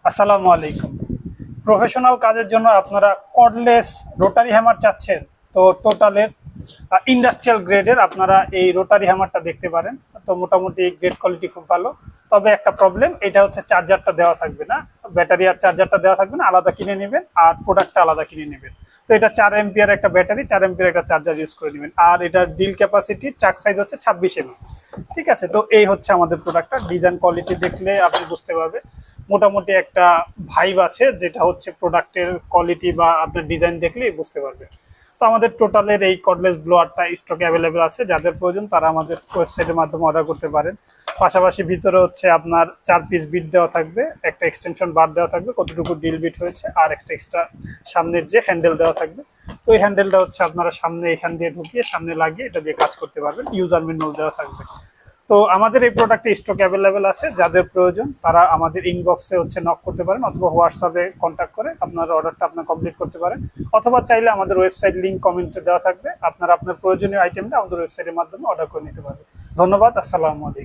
আসসালামু আলাইকুম। প্রফেশনাল কাজের জন্য আপনারা কর্ডলেস রোটারি হ্যামার চাচ্ছেন, তো টোটালের ইন্ডাস্ট্রিয়াল গ্রেডের আপনারা এই রোটারি হ্যামারটা দেখতে পারেন। তো মোটামুটি গ্রেড কোয়ালিটি খুব ভালো। তবে একটা প্রবলেম, এটা হচ্ছে চার্জারটা দেওয়া থাকবে না, ব্যাটারি আর চার্জারটা দেওয়া থাকবে না, আলাদা কিনে নেবেন আর প্রোডাক্টটা আলাদা কিনে নেবেন। তো এটা 4 এমপিয়ার একটা ব্যাটারি, 4 এমপিয়ার একটা চার্জার ইউজ করে নেবেন। আর এটার ডিল ক্যাপাসিটি চাক সাইজ হচ্ছে 26 এমএম। ঠিক আছে, তো এই হচ্ছে আমাদের প্রোডাক্টটা। ডিজাইন কোয়ালিটি দেখলে আপনি বুঝতে পারবেন মোটামুটি একটা ভাইব আছে, যেটা হচ্ছে প্রোডাক্টের কোয়ালিটি বা আপনার ডিজাইন দেখলেই বুঝতে পারবে। তো আমাদের টোটালের এই কর্ডলেস ব্লোয়ারটা স্টকে অ্যাভেলেবেল আছে, যাদের প্রয়োজন তারা আমাদের ওয়েবসাইটের মাধ্যমে অর্ডার করতে পারেন। পাশাপাশি ভিতরে হচ্ছে আপনার 4 পিস বিট দেওয়া থাকবে, একটা এক্সটেনশন বার দেওয়া থাকবে কতটুকু ডিল বিট হয়েছে, আর একটা এক্সট্রা সামনের যে হ্যান্ডেল দেওয়া থাকবে। তো এই হ্যান্ডেলটা হচ্ছে আপনারা সামনে এখান দিয়ে ঢুকিয়ে সামনে লাগিয়ে এটা দিয়ে কাজ করতে পারবেন। ইউজার ম্যানুয়াল দেওয়া থাকবে। তো আমাদের এই প্রোডাক্টে স্টক অ্যাভেলেবেল আছে, যাদের প্রয়োজন তারা আমাদের ইনবক্সে হচ্ছে নক করতে পারেন, অথবা হোয়াটসঅ্যাপে কন্ট্যাক্ট করে আপনার অর্ডারটা আপনার কমপ্লিট করতে পারেন। অথবা চাইলে আমাদের ওয়েবসাইট লিঙ্ক কমেন্টে দেওয়া থাকবে, আপনারা আপনার প্রয়োজনীয় আইটেমটা আমাদের ওয়েবসাইটের মাধ্যমে অর্ডার করে নিতে পারবেন। ধন্যবাদ। আসসালামু আলাইকুম।